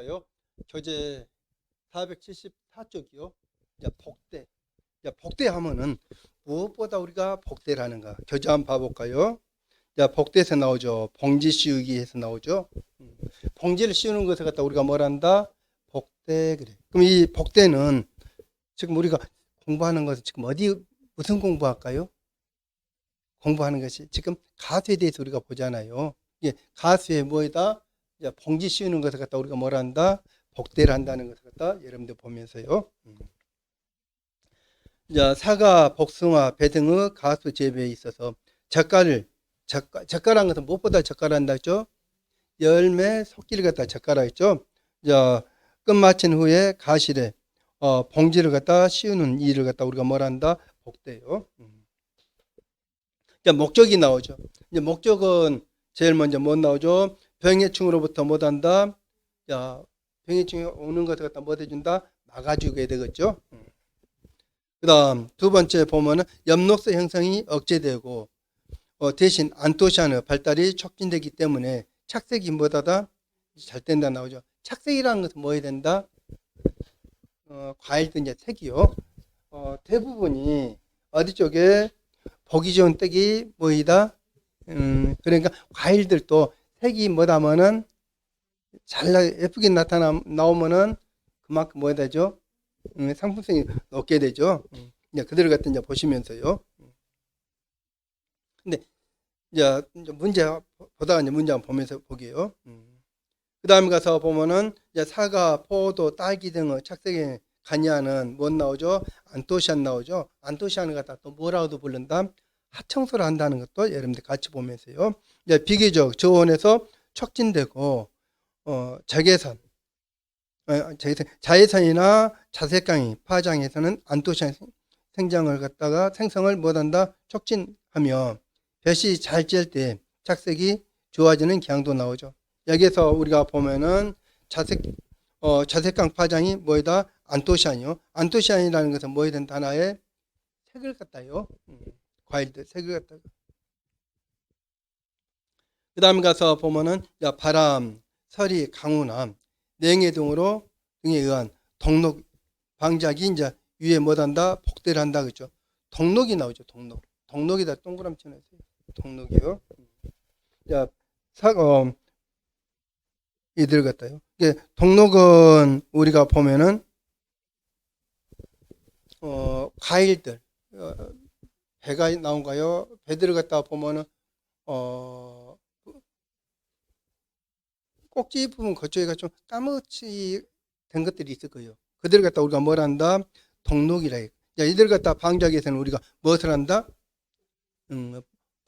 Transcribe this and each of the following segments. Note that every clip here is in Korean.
볼까요? 교재 474쪽이요. 자, 복대. 자, 복대 하면은 무엇보다 우리가 복대를 하는가? 교재 한번 봐볼까요? 자, 복대에서 나오죠. 봉지 씌우기에서 나오죠. 봉지를 씌우는 것을 갖다 우리가 뭘 한다? 복대. 그래. 그럼 이 복대는 지금 우리가 공부하는 것은 지금 무슨 공부할까요? 공부하는 것이 지금 가수에 대해서 우리가 보잖아요. 이게 가수의 뭐에다 봉지 씌우는 것을 갖다 우리가 뭘 한다? 복대를 한다는 것을 갖다 여러분들 보면서요. 자, 사과, 복숭아, 배 등의 가수 재배에 있어서 젓가락은 것은 무엇보다 젓가락한다 했죠? 열매, 속기를 갖다 젓가락 했죠? 자, 끝마친 후에 가실에 봉지를 갖다 씌우는 일을 갖다 우리가 뭘 한다? 복대요. 자, 목적이 나오죠. 이제 목적은 제일 먼저 뭐 나오죠? 병해충으로부터 못 한다. 자, 병해충이 오는 것을 갖다 못 해준다. 막아주게 되겠죠. 그 다음 두 번째 보면은 엽록소 형성이 억제되고 대신 안토시아닌의 발달이 촉진되기 때문에 착색이 뭐다다 잘 된다 나오죠. 착색이라는 것은 뭐 해야 된다? 과일들 이제 색이요. 대부분이 어디 쪽에 보기 좋은 떡이 뭐이다? 그러니까 과일들도 색이 뭐다면은 예쁘게 나오면은 그만큼 뭐 해야 되죠? 상품성이 높게 되죠. 이제 그대로 갖다 이제 보시면서요. 근데 이제 문제 보다가 이제 문제 한번 보면서 보게요. 그 다음에 가서 보면은 이제 사과, 포도, 딸기 등의 착색에 관여하는 뭐 나오죠? 안토시안 나오죠. 안토시안을 갖다 또 뭐라고도 부른다? 하청소를 한다는 것도 여러분들 같이 보면서요. 이제 비교적 저온에서 촉진되고 자외선이나 자색강이 파장에서는 안토시안 생성을 못한다 촉진하며 볕이 잘 쬐을 때 착색이 좋아지는 경향도 나오죠. 여기서 우리가 보면은 자색강 파장이 뭐이다? 안토시안이요. 안토시안이라는 것은 뭐에 된 단어에 색을 갖다요. 과일들 색을 갖다가. 그 다음에 가서 보면은 바람, 서리, 강우나 냉해 등에 의한 동록 방작이 이제 위에 못한다 복대를 한다 그죠. 동록이 나오죠. 동록이다 동그라미 쳐놨어요. 동록이요. 자, 이들 같아요. 이게 동록은 우리가 보면은 과일들 배가 나온가요? 배들을 갖다 보면은 꼭지 부분 그쪽에가 좀 까맣게 된 것들이 있을 거예요. 그들을 갖다 우리가 뭘 한다? 동록이라 해. 이들 갖다 방작에서는 우리가 무엇을 한다?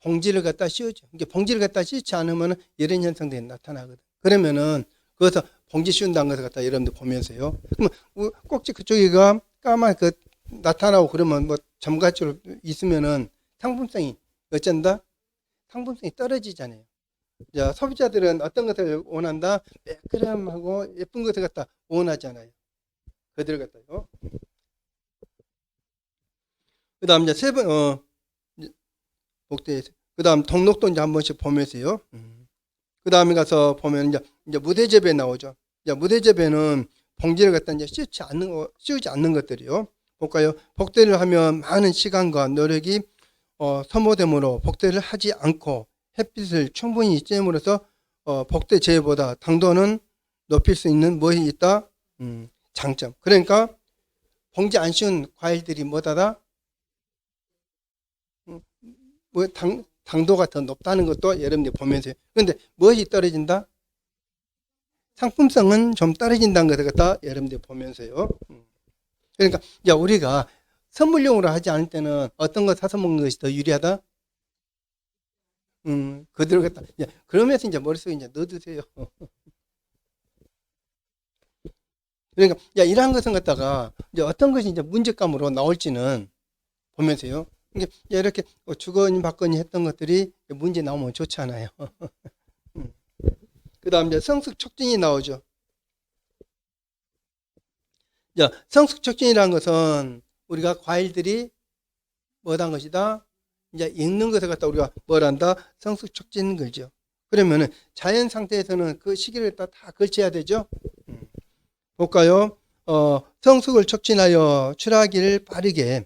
봉지를 갖다 씌우죠. 이게 봉지를 갖다 씌우지 않으면 이런 현상들이 나타나거든. 그러면은 그것을 봉지 씌운다는 것을 갖다 여러분들 보면서요. 그러면 꼭지 그쪽에가 까맣게 나타나고 그러면 뭐 점같이로 있으면은 상품성이 어쩐다? 상품성이 떨어지잖아요. 자, 소비자들은 어떤 것을 원한다? 매끄럼하고 예쁜 것을 갖다 원하잖아요. 그들 갖다요. 그 다음 이제 복대에서. 그 다음 동록도 이제 한 번씩 보면서요. 그 다음에 가서 보면 이제 무대재배 나오죠. 이제 무대재배는 봉지를 갖다 이제 씌우지 않는 것들이요. 볼까요? 복대를 하면 많은 시간과 노력이 소모되므로 복대를 하지 않고 햇빛을 충분히 쬐므로써 복대 재배보다 당도는 높일 수 있는 무엇이 있다? 장점. 그러니까 봉지 안 씌운 과일들이 뭐다다? 당도가 더 높다는 것도 여러분들 보면서요. 그런데 무엇이 떨어진다? 상품성은 좀 떨어진다는 것을 갖다 여러분들 보면서요. 그러니까 우리가 선물용으로 하지 않을 때는 어떤 거 사서 먹는 것이 더 유리하다? 그대로 갖다. 그러면서 이제 머릿속에 이제 넣어두세요. 그러니까 이러한 것은 갖다가 이제 어떤 것이 이제 문제감으로 나올지는 보면서요. 이렇게 주거니 받거니 했던 것들이 문제 나오면 좋지 않아요. 그 다음 이제 성숙 촉진이 나오죠. 성숙 촉진이라는 것은 우리가 과일들이 뭐한 것이다? 이제 익는 것을 갖다 우리가 뭘 한다? 성숙 촉진 걸죠. 그러면은 자연 상태에서는 그 시기를 다 걸쳐야 되죠. 볼까요? 성숙을 촉진하여 출하기를 빠르게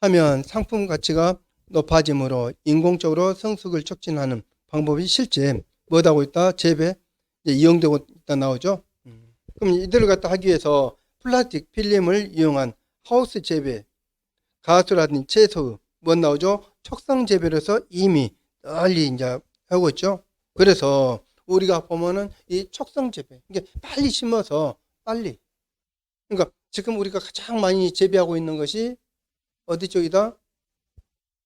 하면 상품 가치가 높아지므로 인공적으로 성숙을 촉진하는 방법이 실제 뭐하고 있다? 재배 이용되고 있다 나오죠. 그럼 이들을 갖다 하기 위해서 플라스틱 필름을 이용한 하우스 재배, 가수라든지 채소 뭐 나오죠? 촉성 재배를 해서 이미 널리 이제 하고 있죠. 그래서 우리가 보면은 이 촉성 재배, 이게 빨리 심어서 빨리. 그러니까 지금 우리가 가장 많이 재배하고 있는 것이 어디 쪽이다?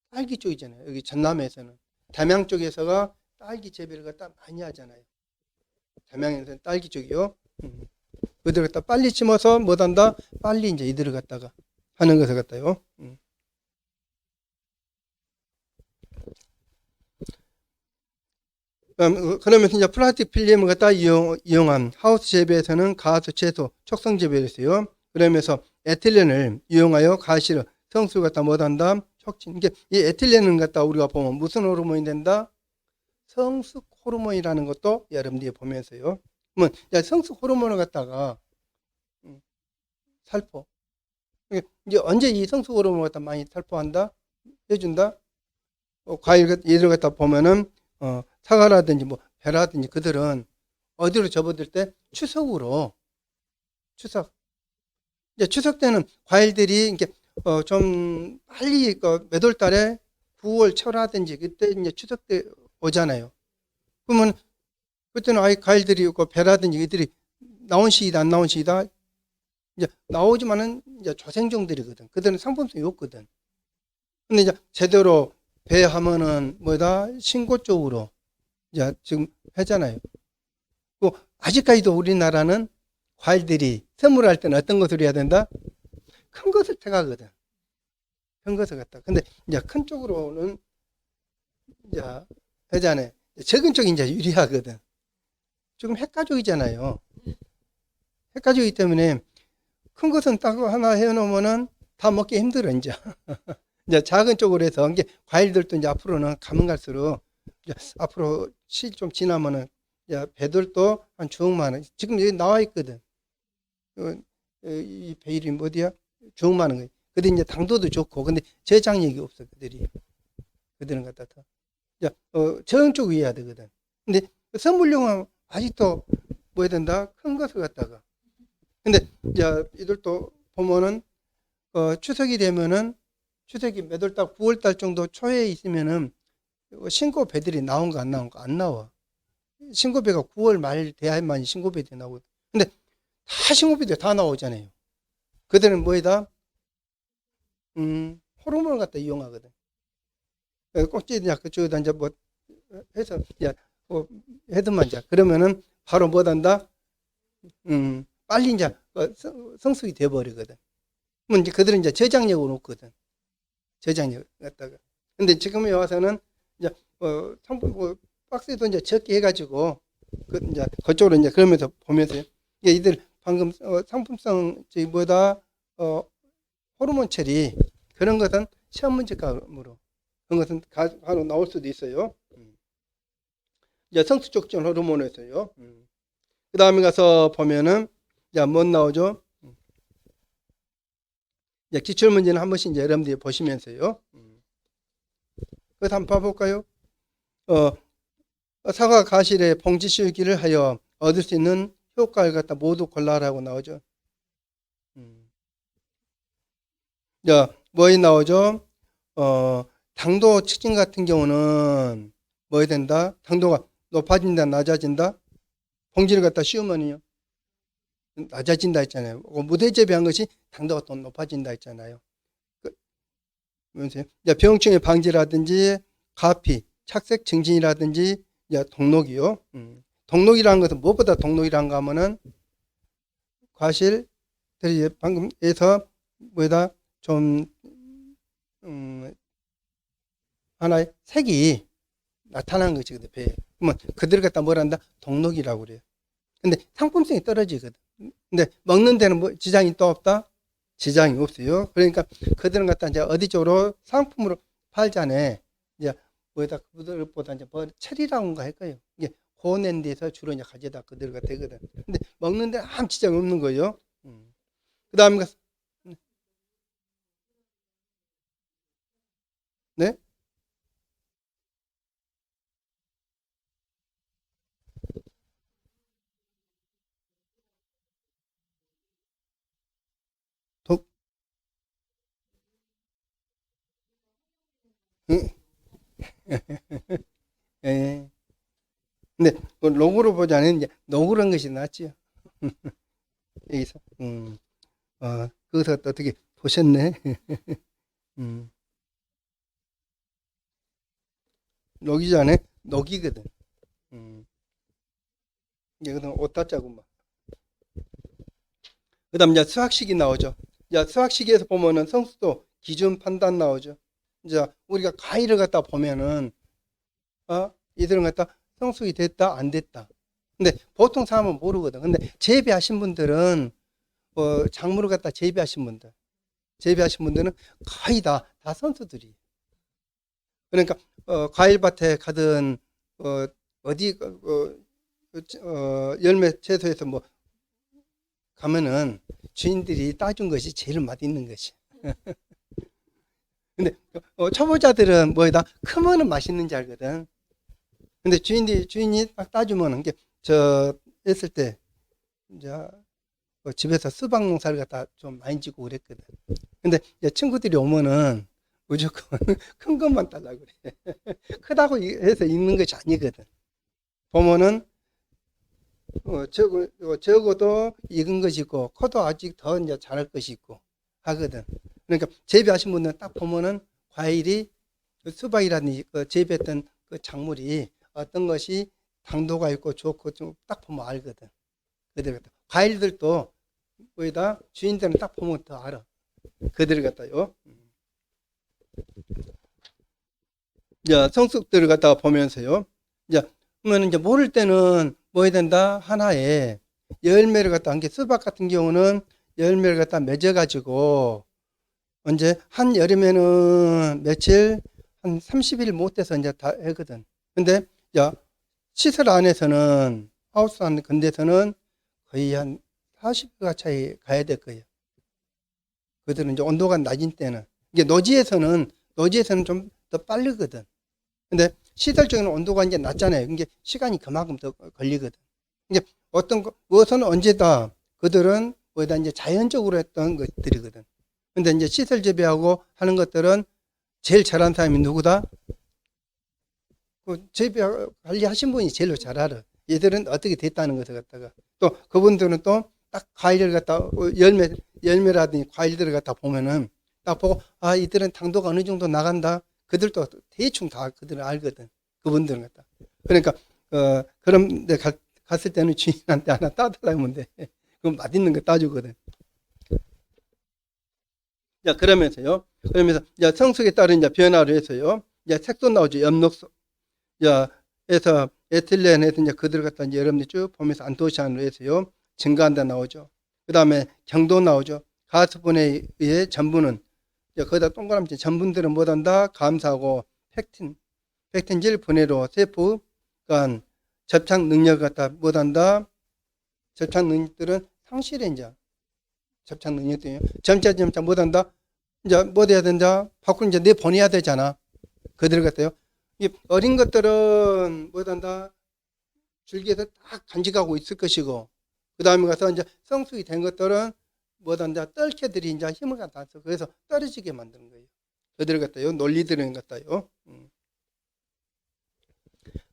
딸기 쪽이잖아요. 여기 전남에서는. 담양 쪽에서가 딸기 재배를 갖다 많이 하잖아요. 담양에서는 딸기 쪽이요. 그들을 갖다 빨리 심어서 못한다? 빨리 이제 이들을 갖다가 하는 것을 갖다요. 그러면서 이제 플라스틱 필름을 갖다 이용한 하우스 재배에서는 가수, 채소, 촉성 재배를 했어요. 그러면서 에틸렌을 이용하여 가시를 성수를 갖다 못한다? 촉진. 이게 이 에틸렌을 갖다 우리가 보면 무슨 호르몬이 된다? 성숙 호르몬이라는 것도 여러분들이 보면서요. 그러면 성숙 호르몬을 갖다가 살포. 이제 언제 이 성숙 호르몬을 갖다 많이 살포한다? 해준다? 과일 예를 갖다 보면은 사과라든지 뭐 배라든지 그들은 어디로 접어들 때 추석 이제 추석 때는 과일들이 이게 좀 빨리 몇 월 달에 9월 초라든지 그때 이제 추석 때 오잖아요. 그러면 그때는 아예 과일들이 있고 배라든지 이들이 나온 시기다 안 나온 시기다 이제 나오지만은 이제 조생종들이거든. 그들은 상품성이 없거든. 근데 이제 제대로 배하면은 뭐다 신고 쪽으로 이제 지금 하잖아요. 그 아직까지도 우리나라는 과일들이 선물할 때는 어떤 것을 해야 된다? 큰 것을 택하거든. 큰 것을 갖다. 근데 이제 큰 쪽으로는 이제 하잖아요. 적은 쪽이 이제 유리하거든. 지금 핵가족이잖아요. 핵가족이기 때문에 큰 것은 딱 하나 해놓으면은 다 먹기 힘들어 이제. 이제 작은 쪽으로 해서 이게 과일들도 이제 앞으로는 가면 갈수록 이제 앞으로 시 좀 지나면은 이제 배들도 한 중만원 지금 여기 나와 있거든. 이 배 이름이 어디야? 중만원 거. 근데 이제 당도도 좋고 근데 저장력이 없어 그들은 갖다 더. 이제 저응 쪽 위해야 되거든. 근데 선물용은 아직도 뭐 해야 된다? 큰 것을 갖다가. 근데 이제 이들도 보면은 추석이 되면은 추석이 몇 월 달, 9월 달 정도 초에 있으면은 신고 배들이 나온 거 안 나온 거 안 나와. 신고 배가 9월 말 돼야만 신고 배들이 나오고. 근데 다 신고 배들이 다 나오잖아요. 그들은 뭐이다? 호르몬을 갖다 이용하거든. 꼭지냐 그쪽에다 이제 뭐 해서 야 해도만 자 그러면은 바로 뭐단다? 빨리 이제 성숙이 돼 버리거든. 그러면 이제 그들은 이제 저장력을 놓거든. 저장력 갖다가. 근데 지금에 와서는 이제 상품 박스에도 이제 적게 해가지고 이제 그쪽으로 이제 그러면서 보면서 이들 방금 상품성 저기 뭐다 호르몬 처리 그런 것은 시험 문제감으로 그런 것은 바로 나올 수도 있어요. 이제 성수 촉진 호르몬에서요. 그 다음에 가서 보면은 이제 뭐 나오죠? 기출 문제는 한 번씩 이제 여러분들이 보시면서요. 그래서 한번 봐볼까요? 사과 가실의 봉지 씌우기를 하여 얻을 수 있는 효과를 갖다 모두 골라라고 나오죠. 자, 뭐에 나오죠? 당도 측정 같은 경우는 뭐 해야 된다? 당도가 높아진다, 낮아진다? 봉지를 갖다 씌우면요. 낮아진다 했잖아요. 무대 재배한 것이 당도가 더 높아진다 했잖아요. 병충해 방지라든지 가피, 착색 증진이라든지 동록이요. 동록이라는 것은 무엇보다 동록이란가 하면은 과실들이 방금 에서 뭐다 좀 하나의 색이 나타나는 것이거든. 배에. 그러면 그들을 갖다 뭐란다? 동록이라고 그래요. 근데 상품성이 떨어지거든. 근데 먹는 데는 뭐 지장이 또 없다? 지장이 없어요. 그러니까 그들은 갖다 이제 어디 쪽으로 상품으로 팔자네. 이제 뭐다 그들보다 이제 뭐 체리라고인가 할 거예요. 이게 고낸 데서 주로 이제 가져다 그대로가 되거든. 근데 먹는 데는 아무 지장 없는 거예요. 그 다음에, 네? 독, 응? 예. 근데 그 로고로 보자는 이제 노그런 것이 낫지요. 여기서. 거기서 또 어떻게 보셨네. 음, 녹이 전에 녹이거든. 음, 이제 그다음 오타 짜고 막. 그다음 이제 수학식이 나오죠. 이제 수학식에서 보면은 성수도 기준 판단 나오죠. 이제 우리가 과일을 갖다 보면은 이들은 갖다 성숙이 됐다 안 됐다. 근데 보통 사람은 모르거든. 근데 재배하신 분들은 작물을 갖다 재배하신 분들은 거의 다 선수들이. 그러니까 과일밭에 가든 어디 열매 채소에서 뭐 가면은 주인들이 따준 것이 제일 맛있는 것이. 근데 초보자들은 뭐다 크면은 맛있는지 알거든. 근데 주인이 딱 따주면 이게 저 했을 때 이제 집에서 수박 농사를 갖다 좀 많이 짓고 그랬거든. 근데 이제 친구들이 오면은 무조건 큰 것만 달라고 그래. 크다고 해서 있는 것이 아니거든. 보면은 적어도 익은 것이 있고 커도 아직 더 이제 자랄 것이 있고 하거든. 그러니까 재배하신 분들은 딱 보면은 과일이 수박이라든지 재배했던 그 작물이 어떤 것이 당도가 있고 좋고 좀 딱 보면 알거든. 그대로 갖다. 과일들도 거기다 주인들은 딱 보면 더 알아. 그대로 갖다요. 이제 성숙들을 갖다가 보면서요. 이제 그러면 이제 모를 때는 뭐 해야 된다? 하나에 열매를 갖다 한게 수박 같은 경우는 열매를 갖다 맺어가지고 언제 한 여름에는 며칠 한 30일 못 돼서 이제 다 하거든. 근데 야 시설 안에서는 하우스 안 근데서는 거의 한 40도 차이 가야 될 거예요. 그들은 이제 온도가 낮은 때는 이게 노지에서는 좀 더 빠르거든. 근데 시설적인 온도가 이제 낮잖아요. 이게 시간이 그만큼 더 걸리거든. 이게 무엇은 언제다 그들은 뭐다 이제 자연적으로 했던 것들이거든. 근데 이제 시설 재배하고 하는 것들은 제일 잘하는 사람이 누구다? 그 재배 관리하신 분이 제일 잘 알아. 얘들은 어떻게 됐다는 것을 갖다가 또 그분들은 또 딱 과일을 갖다 열매라든지 과일들을 갖다 보면은 딱 보고 이들은 당도가 어느 정도 나간다. 그들도 대충 다 그들은 알거든. 그분들은 갖다. 그러니까 그럼 내 갔을 때는 주인한테 하나 따달라고 하면 돼. 그럼 맛있는 거 따주거든. 자, 그러면서 이제 성숙에 따른 이제 변화로 해서요. 이제 색소 나오죠. 엽록소. 자, 해서 에틸렌에서 이제 그들 갖다 이제 여러분들 쭉 보면서 안토시아닌으로 해서요. 증가한다 나오죠. 그 다음에 경도 나오죠. 가스분에 의해 전분은 거기다 동그라미 전분들은 뭐단다? 감사하고 팩틴질 분해로 세포 간 접착 능력을 갖다 뭐단다? 접착 능력들은 상실해 이제 접착 능력들이 점차 못한다. 이제 뭐 돼야 된다. 밖으로 이제 내 보내야 되잖아. 그들 같아요. 이 어린 것들은 뭐한다. 줄기에서 딱 간직하고 있을 것이고, 그 다음에 가서 이제 성숙이 된 것들은 뭐한다. 떨개들이 이제 힘을 갖다서 그래서 떨어지게 만드는 거예요. 그들 같아요. 논리들은 같아요.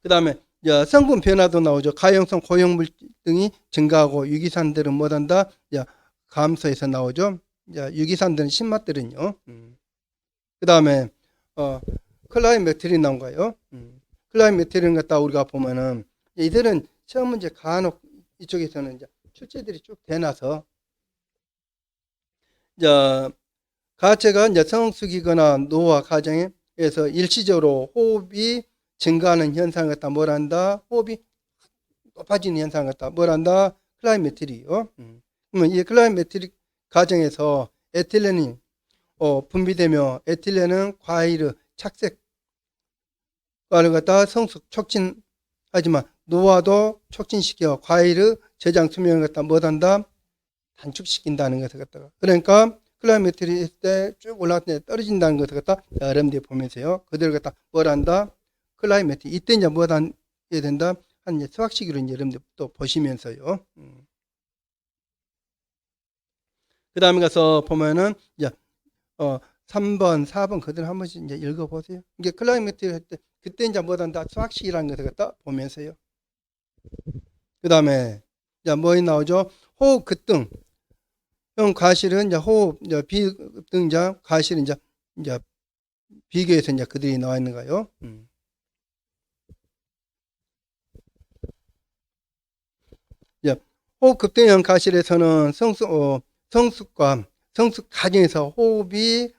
그 다음에 성분 변화도 나오죠. 가용성 고용물 등이 증가하고 유기산들은 뭐한다. 감소해서 나오죠. 유기산들은 신맛들은요. 그 다음에 클라이메트린 나온가요? 클라이메트린 갖다 우리가 보면은 이들은 처음은 이제 간혹 이쪽에서는 이제 출제들이 쭉 되나서 가체가 이제 성숙이거나 노화 과정에서 일시적으로 호흡이 증가하는 현상을 갖다 뭐란다? 호흡이 높아지는 현상을 갖다 뭐란다? 클라이메트리요. 그러면 이 클라이메트릭 과정에서 에틸렌이 분비되며 에틸렌은 과일의 착색과를 갖다 성숙 촉진 하지만 노화도 촉진시켜 과일의 저장 수명을 갖다 못한다 단축시킨다는 것을 갖다가 그러니까 클라이메트리 했을 때 쭉 올라갈 때 떨어진다는 것을 갖다 여러분들이 보면서요 그대로 갖다 뭘 한다 클라이메트 이때 이제 뭐 해야 된다 한 이제 수학식으로 이제 여러분들 또 보시면서요 그 다음에 가서 보면은 이제 3번 4번 그대로 한 번씩 이제 읽어보세요 이게 클라이메트리 할 때 그때 이제 뭐 한다 수학식이라는 것을 갖다 보면서요 그 다음에 이제 뭐에 나오죠 호흡 급등 과실은 이제 호흡, 이제 비급등자, 과실은 이제 비교해서 이제 그들이 나와 있는 거예요. 이제 호흡 급등형 과실에서는 성숙과 성숙 과정에서 호흡이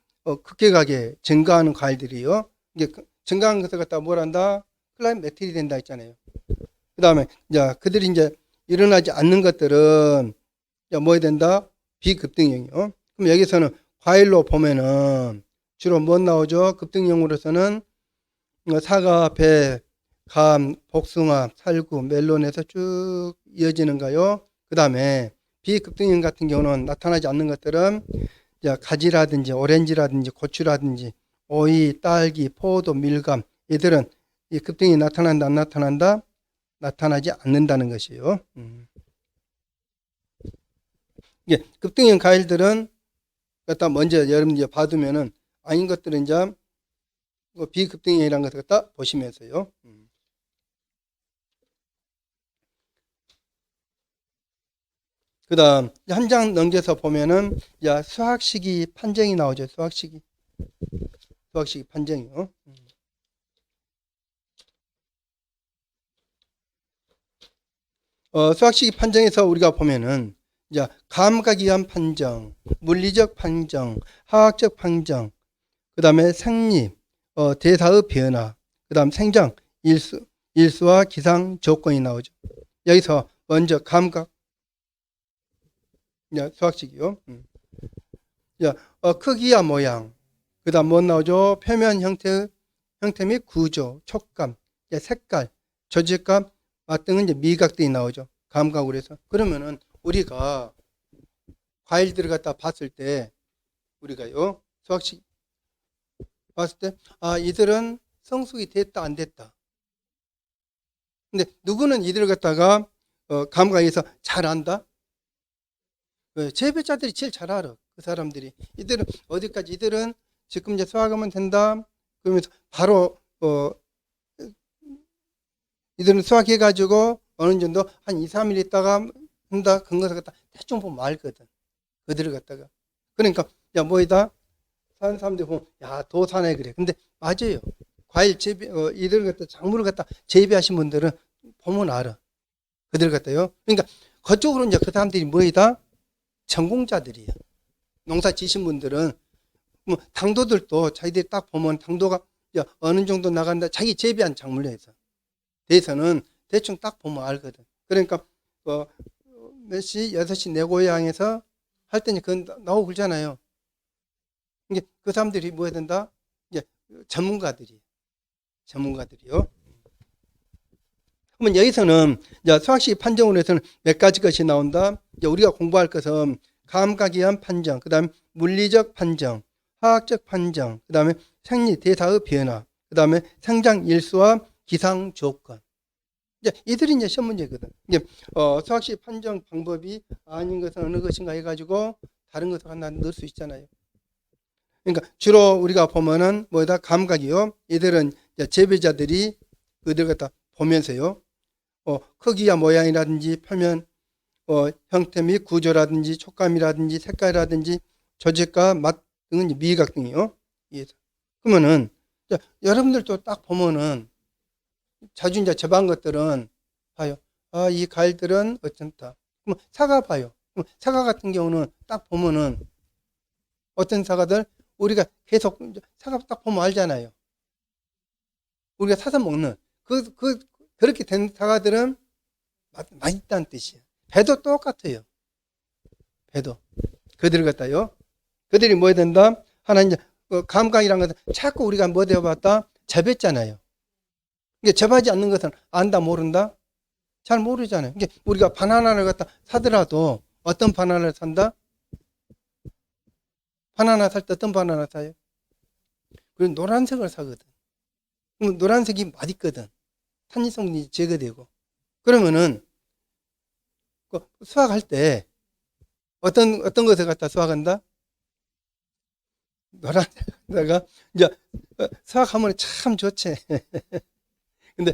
급격하게 증가하는 과일들이요. 이게 증가하는 것을 갖다 뭘 한다? 클라이메틸이 된다 했잖아요. 그 다음에 이제 그들이 이제 일어나지 않는 것들은 이제 뭐 해야 된다? 비급등형이요. 그럼 여기서는 과일로 보면은 주로 뭐 나오죠? 급등형으로서는 사과, 배, 감, 복숭아, 살구, 멜론에서 쭉 이어지는가요? 그 다음에 비급등형 같은 경우는 나타나지 않는 것들은 가지라든지 오렌지라든지 고추라든지 오이, 딸기, 포도, 밀감 이들은 이 급등이 나타난다 안 나타난다? 나타나지 않는다는 것이요. 급등형 과일들은 갖다 먼저 여러분들 봐두면은 아닌 것들은 이제 비급등형이라는 것을 갖다 보시면서요. 그 다음 한 장 넘겨서 보면은 수학식이 판정이 나오죠. 수학식이 판정이요. 수학식이 판정에서 우리가 보면은 이제 감각에 의한 판정, 물리적 판정, 화학적 판정, 그 다음에 생리, 대사의 변화, 그 다음 생장, 일수와 기상 조건이 나오죠. 여기서 먼저 감각, 수학식이요. 크기와 모양, 그 다음 뭐 나오죠? 표면 형태 및 구조, 촉감, 색깔, 조직감 등은 이제 미각들이 나오죠. 감각으로 해서. 그러면은 우리가 과일들을 갖다 봤을 때 우리가요 수학식 봤을 때 이들은 성숙이 됐다 안 됐다. 근데 누구는 이들을 갖다가 감각에서 잘 안다. 재배자들이 제일 잘 알아. 그 사람들이 이들은 어디까지 이들은 지금 이제 수학하면 된다. 그러면서 바로 이들은 수학해 가지고 어느 정도 한 2, 3일 있다가 한다. 그런 것을 갖다 대충 보면 알거든. 그들을 갖다가. 그러니까, 뭐이다? 사는 사람들이 보면, 도사네, 그래. 근데, 맞아요. 과일 재배, 이들 갖다, 작물을 갖다 재배하신 분들은 보면 알아. 그들 갖다요. 그러니까, 그쪽으로 이제 그 사람들이 뭐이다? 전공자들이에요. 농사 지신 분들은, 뭐, 당도들도 자기들이 딱 보면 당도가 어느 정도 나간다. 자기 재배한 작물에 대해서는 대충 딱 보면 알거든. 그러니까, 몇 시, 6시 내 고향에서 할 때는 그건 나오고 그러잖아요. 이게 그 사람들이 뭐 해야 된다? 이제 전문가들이요. 그러면 여기서는 이제 수학식 판정으로 해서는 몇 가지 것이 나온다. 이제 우리가 공부할 것은 감각에 의한 판정, 그 다음에 물리적 판정, 화학적 판정, 그 다음에 생리, 대사의 변화, 그 다음에 생장 일수와 기상 조건. 이들이 이제 시험 문제거든. 이제 수학식 판정 방법이 아닌 것은 어느 것인가 해가지고 다른 것을 하나 넣을 수 있잖아요. 그러니까 주로 우리가 보면은 뭐다 감각이요. 이들은 재배자들이 그들 갖다 보면서요. 크기와 모양이라든지 표면 형태 및 구조라든지 촉감이라든지 색깔이라든지 조직과 맛 등은 미각 등이요. 그러면은 여러분들도 딱 보면은 자주 이제 접한 것들은 봐요. 이 과일들은 어쩐다. 그럼 사과 봐요. 그럼 사과 같은 경우는 딱 보면은 어떤 사과들 우리가 계속 사과 딱 보면 알잖아요. 우리가 사서 먹는 그렇게 된 사과들은 맛있다는 뜻이에요. 배도 똑같아요. 배도 그들을 갖다요. 그들이 뭐 해야 된다? 하나 이제 감각이란 것은 자꾸 우리가 뭐 되어봤다? 접했잖아요. 이게 접하지 않는 것은 안다 모른다? 잘 모르잖아요. 이게 우리가 바나나를 갖다 사더라도 어떤 바나나를 산다? 바나나 살 때 어떤 바나나 사요? 그리고 노란색을 사거든. 그럼 노란색이 맛있거든. 탄닌성분이 제거되고. 그러면은 그 수확할 때 어떤 것을 갖다 수확한다? 노란색에다가 이제 수확하면 참 좋지. 근데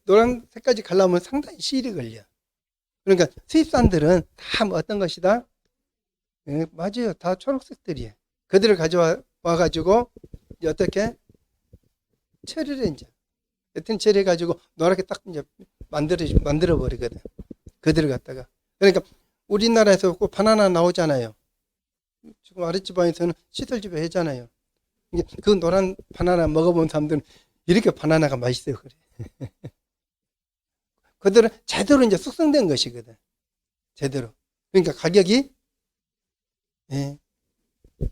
노란색까지 가려면 상당히 시일이 걸려. 그러니까 수입산들은 다 뭐 어떤 것이다? 예, 맞아요. 다 초록색들이에요. 그들을 가져와 가지고 어떻게 처리를 이제 여튼 처리해 가지고 노랗게 딱 이제 만들어 버리거든. 그들을 갖다가. 그러니까 우리나라에서 꼭 바나나 나오잖아요. 지금 아랫지방에서는 시설집에 하잖아요. 그 노란 바나나 먹어본 사람들은 이렇게 바나나가 맛있어요. 그래. 그들은 제대로 이제 숙성된 것이거든. 제대로. 그러니까 가격이, 예.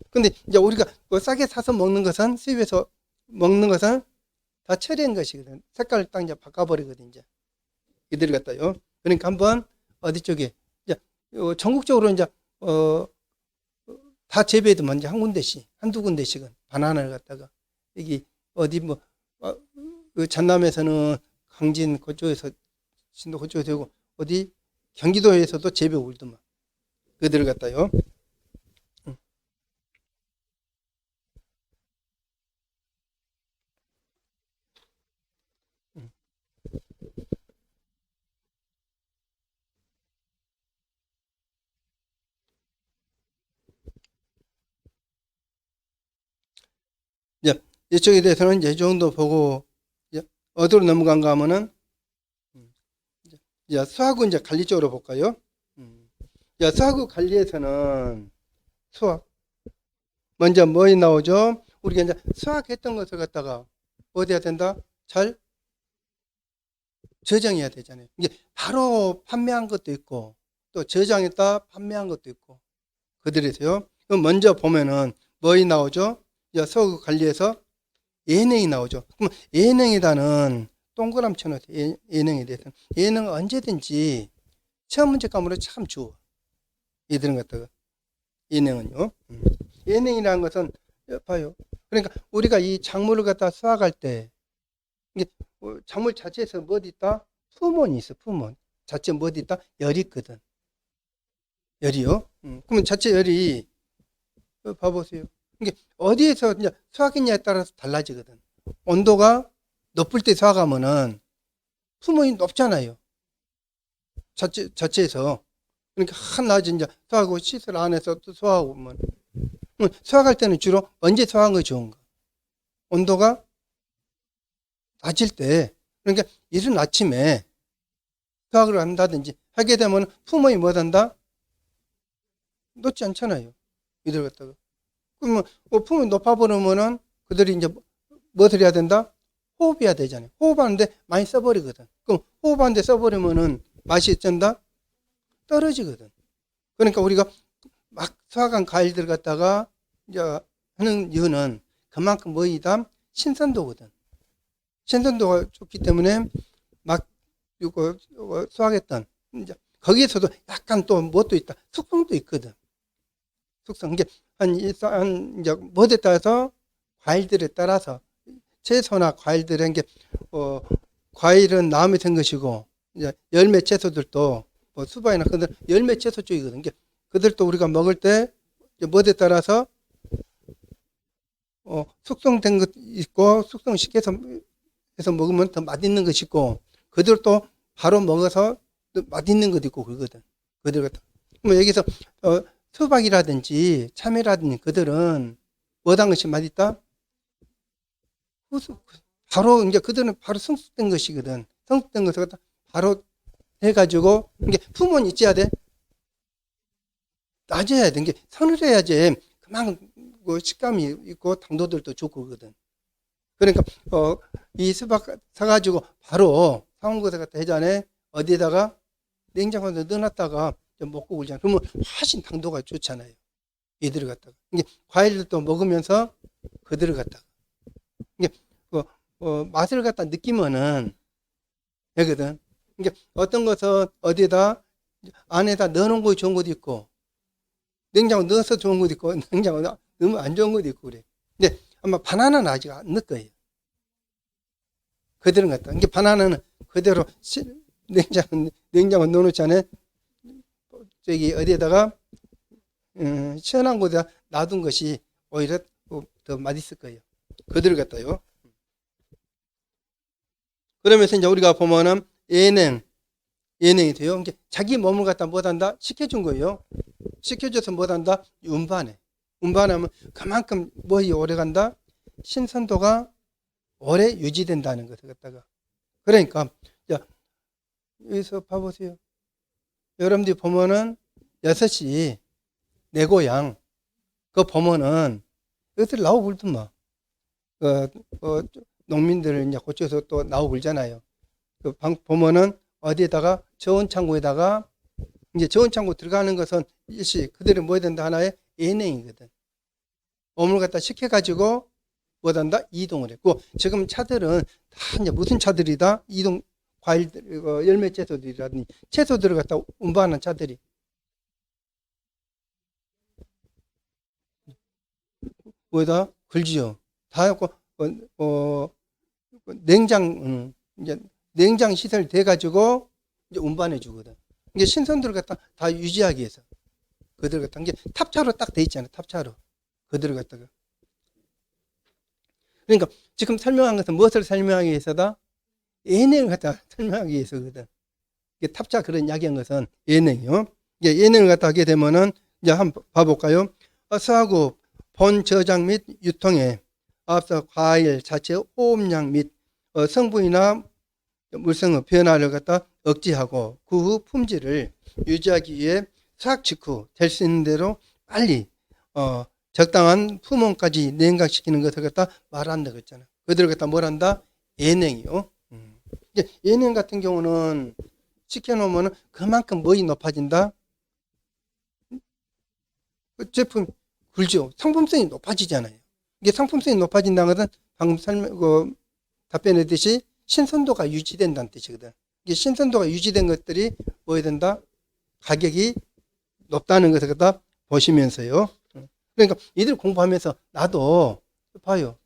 근데 이제 우리가 뭐 싸게 사서 먹는 것은, 수입해서 먹는 것은 다 처리한 것이거든. 색깔을 딱 이제 바꿔버리거든, 이제. 이들 갖다요. 그러니까 한번 어디 쪽에, 이제, 전국적으로 이제, 다 재배해도 이제 한 군데씩, 한두 군데씩은 바나나를 갖다가, 여기 어디 뭐, 그 전남에서는 강진 그쪽에서, 신도 그쪽에서 되고, 어디 경기도에서도 재배 올더만. 그들을 갖다요. 이제 이쪽에 대해서는 이제 이 정도 보고, 이제 어디로 넘어간가 하면은, 이제 수학은 이제 관리 쪽으로 볼까요? 이제 수학의 관리에서는 수학. 먼저 뭐에 나오죠? 우리가 이제 수학했던 것을 갖다가 어디 해야 된다? 잘 저장해야 되잖아요. 이게 바로 판매한 것도 있고, 또 저장했다 판매한 것도 있고, 그들에서요. 그럼 먼저 보면은 뭐에 나오죠? 이제 수학 관리에서 예능이 나오죠. 그럼 예능이다는 동그라미 쳐놓으세요. 예능에 대해서는. 예능은 언제든지 시험 문제감으로 참 좋아. 얘들은 갖다가. 예능은요. 예능이라는 것은, 봐요. 그러니까 우리가 이 작물을 갖다 수확할 때, 이게 작물 자체에서 뭐 있다? 푸몬이 있어, 푸몬. 자체 뭐 있다? 열이 있거든. 열이요. 그러면 자체 열이, 봐보세요. 이게 어디에서 이제 수확했냐에 따라서 달라지거든. 온도가 높을 때 수확하면은 푸몬이 높잖아요. 자체에서. 그러니까 한낮에 이제 수확하고 시설 안에서 또 수확하고 뭐. 수확할 때는 주로 언제 수확한 거 좋은가? 온도가 낮을 때. 그러니까 이른 아침에 수확을 한다든지 하게 되면 푸몬이 뭐 한다? 높지 않잖아요. 이들 갖다가. 그러면 품이 높아버리면은 그들이 이제 무엇을 해야 된다? 호흡해야 되잖아요. 호흡하는데 많이 써버리거든. 그럼 호흡하는데 써버리면은 맛이 어쩐다? 떨어지거든. 그러니까 우리가 막 수확한 과일들 갖다가 이제 하는 이유는 그만큼 뭐이다? 신선도거든. 신선도가 좋기 때문에 막 이거 수확했던 이제 거기에서도 약간 또 뭣도 있다. 숙성도 있거든. 숙성. 이게 이제 뭐에 따라서 과일들에 따라서 채소나 과일들은 게 과일은 나무에 된 것이고 이제 열매 채소들도 뭐 수박이나 그들 열매 채소 쪽이거든. 이게 그들도 우리가 먹을 때 뭐에 따라서 숙성된 것 있고 숙성시켜서 해서 먹으면 더 맛있는 것이 있고 그들도 바로 먹어서 맛있는 것도 있고 그러거든. 그들 같은. 뭐 여기서 수박이라든지 참외라든지 그들은 뭐한 것이 맛있다? 바로 이제 그들은 바로 성숙된 것이거든. 성숙된 것을 갖다 바로 해가지고 이게 품은 있어야 돼. 낮아야 돼. 이게 서늘해야지 그만큼 식감이 있고 당도들도 좋고 그러거든. 그러니까 이 수박 사가지고 바로 사온 것을 갖다 해자네 어디에다가 냉장고에 넣어놨다가 먹고 그러잖아. 그러면 훨씬 당도가 좋잖아요. 얘들을 갖다가. 이게 과일도 먹으면서 그들을 갖다가. 이게 맛을 갖다 느끼면은 되거든. 그러니까 어떤 것은 어디에다 안에다 넣어놓은 거 좋은 것도 있고 냉장고 넣어서 좋은 것도 있고 냉장고 넣으면 안 좋은 것도 있고 그래. 근데 아마 바나나는 아직 안 넣을 거예요. 그대로 갖다. 그러니까 바나나는 그대로 냉장고 넣어놓잖아요. 저기 어디에다가 시원한 곳에다 놔둔 것이 오히려 더 맛있을 거예요. 그대로 갖다요. 그러면서 이제 우리가 보면은 예능이 돼요. 이제 자기 몸을 갖다 못한다 시켜준 거예요. 시켜줘서 못한다 운반해. 운반하면 그만큼 뭐이 오래 간다. 신선도가 오래 유지된다는 것을 갖다가. 그러니까 자, 여기서 봐보세요. 여러분들이 보면은 6시 내 고향 그거 보면은 여기서 나오고 불더만 농민들 이제 고쳐서 또 나오고 불잖아요. 그 보면은 어디에다가 저온 창고에다가 이제 저온 창고 들어가는 것은 일시 그대로 뭐 해야 된다 하나의 예능이거든. 몸을 갖다 시켜가지고 뭐 한다 이동을 했고 지금 차들은 다 이제 무슨 차들이다 이동 과일 열매 채소들이라든지 채소들을 갖다 운반하는 차들이 뭐다 글지요. 다 해갖고 이제 냉장 시설 돼가지고 이제 운반해 주거든. 이게 신선도를 갖다 다 유지하기 위해서 그들 갖다 이게 탑차로 딱 돼 있잖아요. 탑차로 그들을 갖다가 그러니까 지금 설명한 것은 무엇을 설명하기 위해서다? 예능을 갖다 설명하기 위해서거든. 이게 탑차 그런 이야기한 것은 예능이요. 이게 예능을 갖다 하게 되면은 이제 한번 봐볼까요? 서하고 본 저장 및 유통에 앞서 과일 자체 호흡량 및 성분이나 물성의 변화를 갖다 억제하고 그 후 품질을 유지하기 위해 수확 직후 될 수 있는 대로 빨리 적당한 품온까지 냉각시키는 것을 갖다 말한다 그랬잖아. 그들을 갖다 뭘 한다? 예냉이요. 이제 예냉 같은 경우는 시켜놓으면 그만큼 뭐이 높아진다? 그 제품 굴죠. 상품성이 높아지잖아요. 이게 상품성이 높아진다는 것은 방금 답변했듯이 신선도가 유지된다는 뜻이거든. 이게 신선도가 유지된 것들이 뭐 해야 된다? 가격이 높다는 것을 갖다 보시면서요. 그러니까 이들 공부하면서 나도 봐요.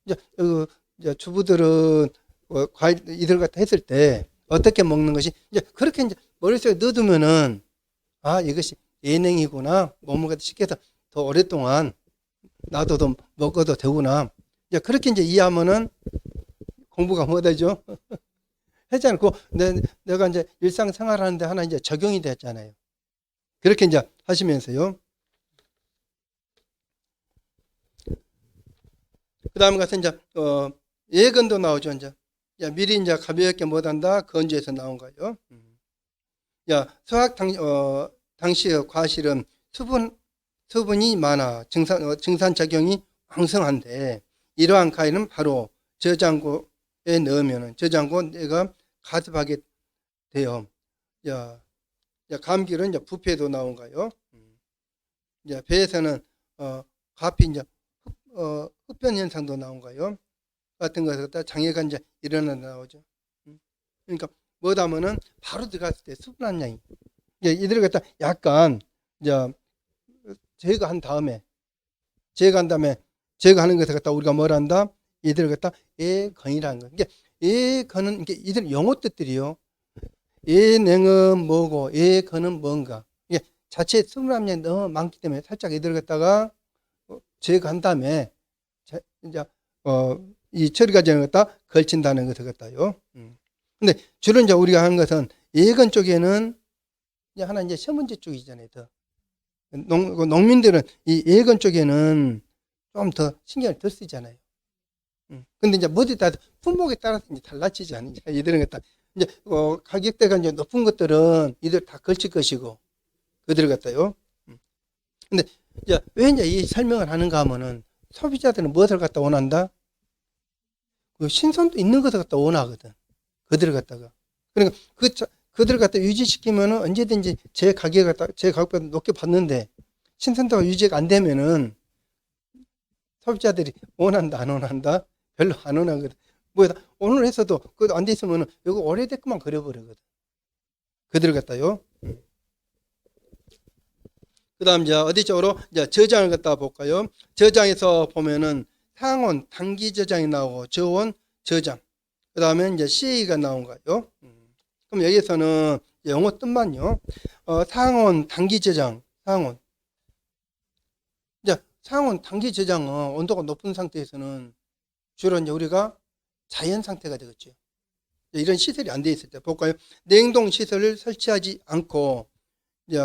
이제 주부들은 과일 이들 갖다 했을 때 어떻게 먹는 것이 이제 그렇게 이제 머릿속에 넣어두면은 아 이것이 예능이구나. 몸을 갖다 시켜서 더 오랫동안 놔둬도 먹어도 되구나. 이제 그렇게 이제 이해하면은 공부가 뭐 되죠? 했잖아요. 내가 이제 일상생활 하는데 하나 이제 적용이 됐잖아요. 그렇게 이제 하시면서요. 그 다음 가서 이제, 예건도 나오죠, 이제. 야, 미리 이제 가볍게 못한다, 건조해서 나온 거예요. 야, 수확 당시의 과실은 수분이 많아 증산작용이 왕성한데, 이러한 과일은 바로 저장고에 넣으면, 저장고 내가 가습하게 돼요. 야, 감귤은 이제 부패도 나온 거예요. 이제 배에서는, 가피 이제, 흡변 현상도 나온 거예요. 같은 것을 갖다 장애가 이제 나오죠. 그러니까 뭐다면은 바로 들어갔을 때 수분 함량이 이들 갖다 약간 이제 제거한 다음에 제거하는 것을 갖다 우리가 뭘 한다? 이들 갖다 예건이라는 거. 이게 예건은 이게 이들 영어 뜻들이요. 예냉은 뭐고 예건은 뭔가. 이게 자체 수분 함량이 너무 많기 때문에 살짝 이들 갖다가 제거한 다음에 이제 이 처리 과정을 갖다 걸친다는 것을 갖다요. 근데 주로 이제 우리가 하는 것은 예건 쪽에는 이제 하나 이제 시험문제 쪽이잖아요. 더 농민들은 이 예건 쪽에는 좀 더 신경을 덜 쓰잖아요. 근데 이제 뭐에 따라 품목에 따라서 이제 달라지지 않느냐. 이들은 갖다 이제 가격대가 이제 높은 것들은 이들 다 걸칠 것이고 그들을 갖다요. 근데 이제 왜 이제 이 설명을 하는가 하면은 소비자들은 무엇을 갖다 원한다? 그 신선도 있는 것을 갖다 원하거든. 그들을 갖다가. 그러니까 그들을 갖다 유지시키면은 언제든지 제 가격보다 높게 받는데 신선도가 유지가 안 되면은 소비자들이 원한다, 안 원한다? 별로 안 원하거든. 뭐야, 오늘 했어도 그거 안 돼 있으면 이거 오래됐구만 그려버리거든. 그대로 갖다요. 그 다음 이제 어디 쪽으로 이제 저장을 갖다 볼까요? 저장에서 보면은 상온 단기 저장이 나오고 저온 저장. 그 다음에 이제 CA가 나온 거예요. 그럼 여기서는 영어 뜻만요. 상온 단기 저장, 상온. 이제 상온 단기 저장은 온도가 높은 상태에서는 주로 이제 우리가 자연 상태가 되겠죠. 이런 시설이 안 돼 있을 때 볼까요? 냉동 시설을 설치하지 않고 이제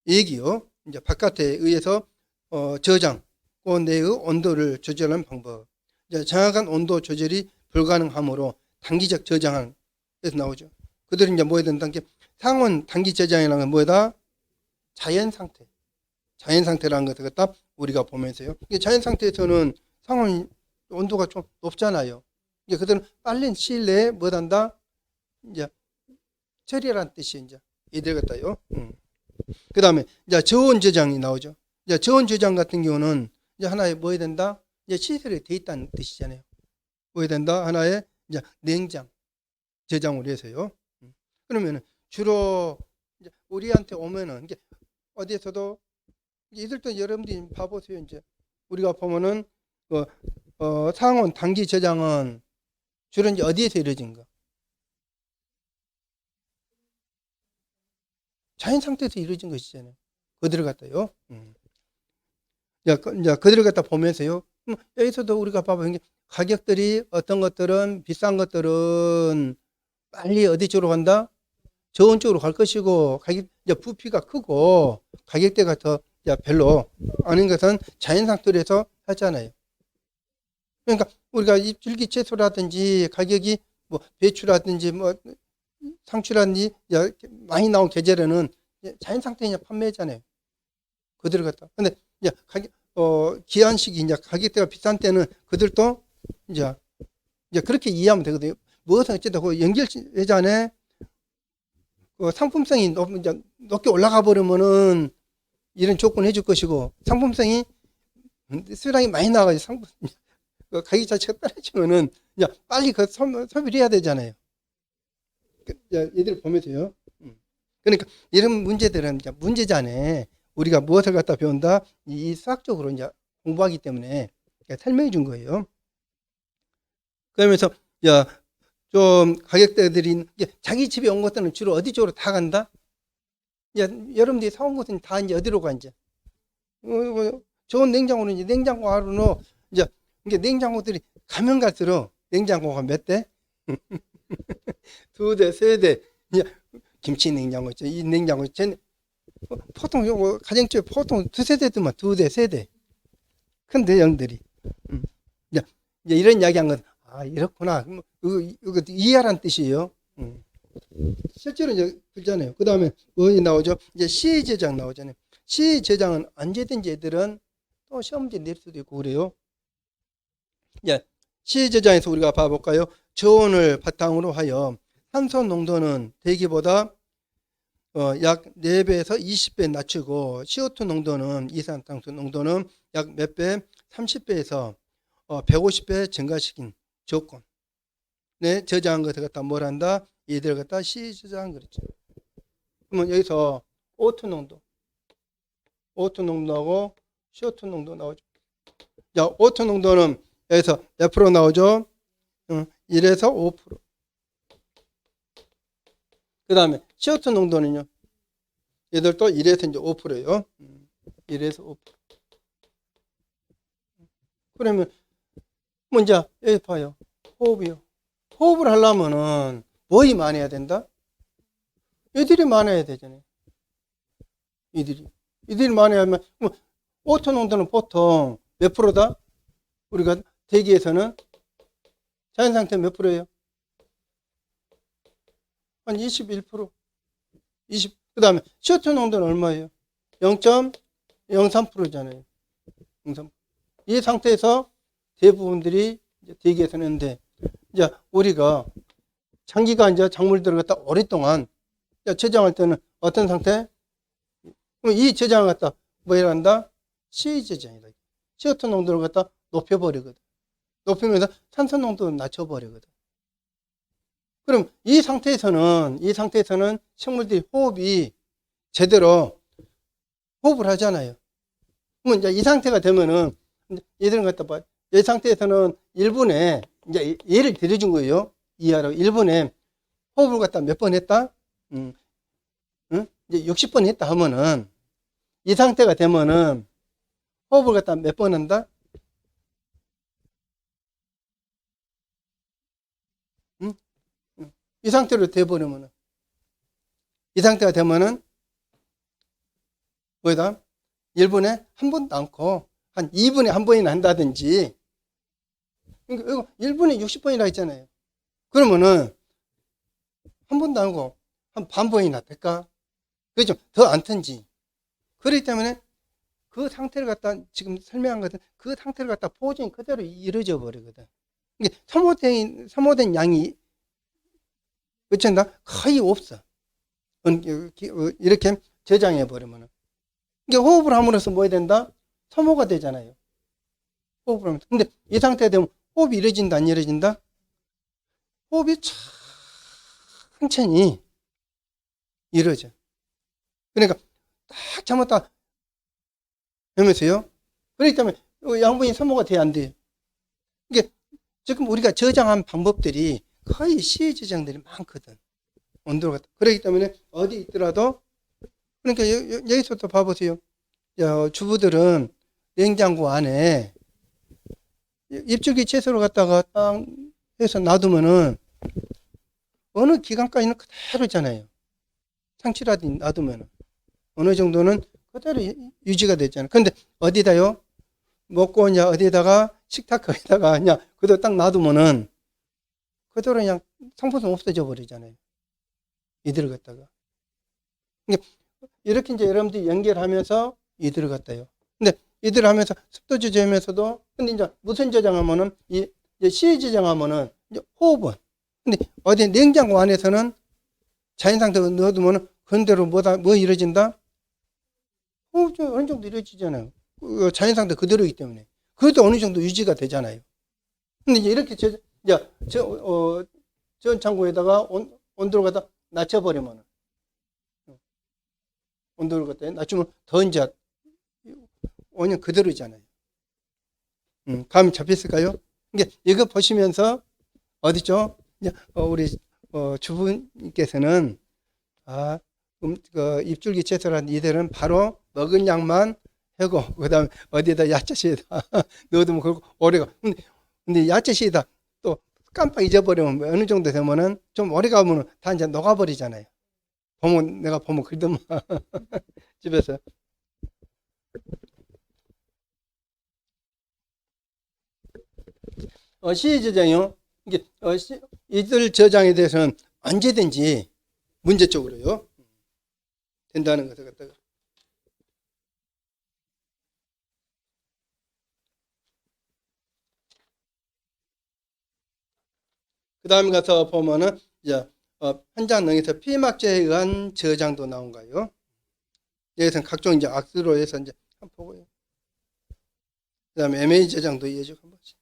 얘기요. 이제 바깥에 의해서 저장, 그 내의 온도를 조절하는 방법. 이제 정확한 온도 조절이 불가능하므로 단기적 저장을 해서 나오죠. 그들은 이제 뭐 해야 된다는 게 상온 단기 저장이라는 건 뭐다? 자연 상태. 자연 상태라는 것을 갖다 우리가 보면서요. 자연 상태에서는 상온 온도가 좀 높잖아요. 이제 그들은 빠른 시일 내에 뭐 한다? 이제 처리라는 뜻이 이제 이들 같다요. 그 다음에 이제 저온 저장이 나오죠. 이제 저온 저장 같은 경우는 이제 하나의 뭐 해야 된다? 이제 시설이 돼 있다는 뜻이잖아요. 뭐 해야 된다? 하나의 이제 냉장 저장을 해서요. 그러면은 주로 이제 우리한테 오면은 이게 어디에서도 이들도 여러분들이 봐보세요. 이제 우리가 보면은 상온 단기 저장은 주로 이제 어디에서 이루어진가? 자연 상태에서 이루어진 것이잖아요. 그들을 갖다요. 이제 그들을 갖다 보면서요. 여기서도 우리가 봐보면 가격들이 어떤 것들은 비싼 것들은 빨리 어디 쪽으로 간다? 저온 쪽으로 갈 것이고 가격 이제 부피가 크고 가격대가 더 별로 아닌 것은 자연 상태에서 하잖아요. 그러니까 우리가 이 줄기채소라든지 가격이 뭐 배추라든지 뭐 상추라든지 많이 나온 계절에는 자연 상태에 판매하잖아요. 그들을 갖다. 근데 이제 가격 기한식이 이제 가격대가 비싼 때는 그들도 이제 그렇게 이해하면 되거든요. 무엇은 어쨌든 그 연결회전에 상품성이 높게 올라가 버리면은 이런 조건을 해줄 것이고 상품성이 수량이 많이 나가지고 상품 가격 자체가 떨어지면은 빨리 그 소비를 해야 되잖아요. 얘들 보면서요. 그러니까 이런 문제들은 문제잖아요. 우리가 무엇을 갖다 배운다? 이 수학적으로 이제 공부하기 때문에 설명해 준 거예요. 그러면서 좀 가격대들이 자기 집에 온 것들은 주로 어디 쪽으로 다 간다? 여러분들이 사온 것은 다 이제 어디로 가 이제? 좋은 냉장고는 이제 냉장고 하루는 이제 냉장고들이 가면 갈수록 냉장고가 몇 대? 두 대, 세 대. 김치 냉장고 있죠. 이 냉장고 보통 요거 가정집에 보통 두세 대더만 두 대, 세 대. 큰 대형들이. 이제 이런 이야기한 건 이렇구나. 이거 이해하라는 뜻이에요. 실제로 이제 그렇잖아요. 그 다음에 뭐이 나오죠? 이제 CA 저장 나오잖아요. CA 저장은 언제든지 애들은 또 시험 문제 낼 수도 있고 그래요. CA 저장에서 우리가 봐볼까요? 저온을 바탕으로 하여 산소 농도는 대기보다 약 4배에서 20배 낮추고 CO2 농도는 이산화탄소 농도는 약 몇 배? 30배에서 150배 증가시킨 조건. 네, 저장한 것을 갖다 뭘 한다? 이들 갖다 CA 저장한 거죠. 그러면 여기서 O2 농도하고 CO2 농도 나오죠. 자, O2 농도는 여기서 몇 프로 나오죠? 1에서 5%. 그 다음에 CO2 농도는요. 얘들도 1에서 이제 5%예요. 1에서 5%. 그러면 먼저 여기 봐요. 호흡이요. 호흡을 하려면은 뭐이 많아야 된다? 이들이 많아야 되잖아요. 이들이 많아야면 O2 농도는 보통 몇 프로다? 우리가 대기에서는 자연 상태 몇 프로예요? 한 21%. 그 다음에 CO2 농도는 얼마예요? 0.03%잖아요. 0.3%. 이 상태에서 대부분들이 대기에서는 했는데, 이제 우리가 장기간 이제 작물들을 갖다 오랫동안 저장할 때는 어떤 상태? 이 저장을 갖다 뭐 해야 한다? CA 저장이다. CO2 농도를 갖다 높여버리거든. 높이면서 산소 농도를 낮춰버리거든. 그럼 이 상태에서는 식물들이 호흡이 제대로 호흡을 하잖아요. 그러면 이제 이 상태가 되면은 얘들은 갖다 봐. 이 상태에서는 1분에 이제 예를 들어준 거예요. 이하로 1분에 호흡을 갖다 몇 번 했다? 응? 이제 60번 했다 하면은 이 상태가 되면은 호흡을 갖다 몇 번 한다? 응? 이 상태로 돼버리면은 이 상태가 되면은 뭐다? 1분에 한 번도 않고 한 2분에 한 번이나 한다든지. 그러니까 이거 1분에 60번이라 했잖아요. 그러면은 한 번도 안 하고 한 반 번이나 될까? 그게 좀 더 않던지. 그렇기 때문에 그 상태를 갖다 지금 설명한 것은 그 상태를 갖다 보존이 그대로 이루어져 버리거든. 이게 소모된 양이 어쩐다? 거의 없어. 이렇게 저장해 버리면은. 이게 호흡을 함으로써 뭐 해야 된다? 소모가 되잖아요. 호흡을 하면서. 근데 이 상태가 되면 호흡이 이루어진다, 안 이루어진다? 호흡이 천천히 이루어져. 그러니까 딱 잘못다 하면서요. 그렇기 때문에 양분이 소모가 돼야 안 돼요. 이게 지금 우리가 저장한 방법들이 거의 시의 저장들이 많거든. 온도가. 그렇기 때문에 어디 있더라도 그러니까 여기서 또 봐보세요. 주부들은 냉장고 안에 입줄기 채소를 갖다가 딱 해서 놔두면은 어느 기간까지는 그대로잖아요. 상치라도 놔두면은 어느 정도는 그대로 유지가 됐잖아요. 근데 어디다요? 먹고 이제 어디다가 식탁 거기다가 그냥 그대로 딱 놔두면은 그대로 그냥 상품성 없어져 버리잖아요. 이들을 갖다가. 이렇게 이제 여러분들이 연결하면서 이들을 갖다요. 근데 이들을 하면서 습도 조절하면서도 근데 이제 무슨 저장하면은 이제 시에 저장하면은 이제 호흡은 근데 어디 냉장고 안에서는 자연 상태로 넣어두면은 그대로 뭐 이루어진다? 호흡이 어느 정도 이루어지잖아요. 자연 상태 그대로이기 때문에 그것도 어느 정도 유지가 되잖아요. 근데 이제 이렇게 전 창고에다가 온도를 갖다 낮춰버리면은 온도를 갖다 낮추면 더 이제 원형 그대로잖아요. 감이 잡혔을까요? 이거 보시면서 어디죠? 우리 주부님께서는 그 입줄기 채소란 이들은 바로 먹은 양만 하고 그다음에 어디에다 야채씨에다 넣어두면 그렇고 오래가. 근데 야채씨에다 또 깜빡 잊어버리면 어느 정도 되면은 좀 오래 가면은 다 이제 녹아버리잖아요. 내가 보면 그러더만 집에서. 시의 저장이요. 이게 이들 저장에 대해서는 언제든지 문제적으로요 된다는 것을 갖다가. 그 다음에 가서 보면은 이제 현장능에서 피막제에 의한 저장도 나온가요? 여기서는 각종 이제 악수로 해서 이제 한번 보고요. 그 다음에 MA 저장도 이해줘 한 번씩.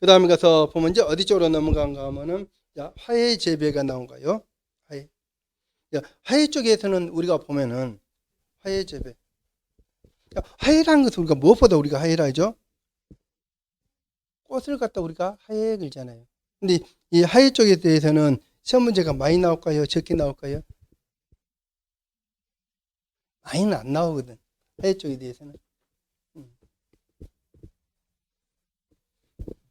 그 다음에 가서 보면 이제 어디 쪽으로 넘어간가 하면은 화해 재배가 나온가요? 화해. 화해 쪽에서는 우리가 보면은 화해 재배. 화해라는 것은 우리가 무엇보다 우리가 화해라 하죠? 꽃을 갖다 우리가 화해에 걸잖아요. 근데 이 화해 쪽에 대해서는 시험 문제가 많이 나올까요? 적게 나올까요? 많이는 안 나오거든. 화해 쪽에 대해서는.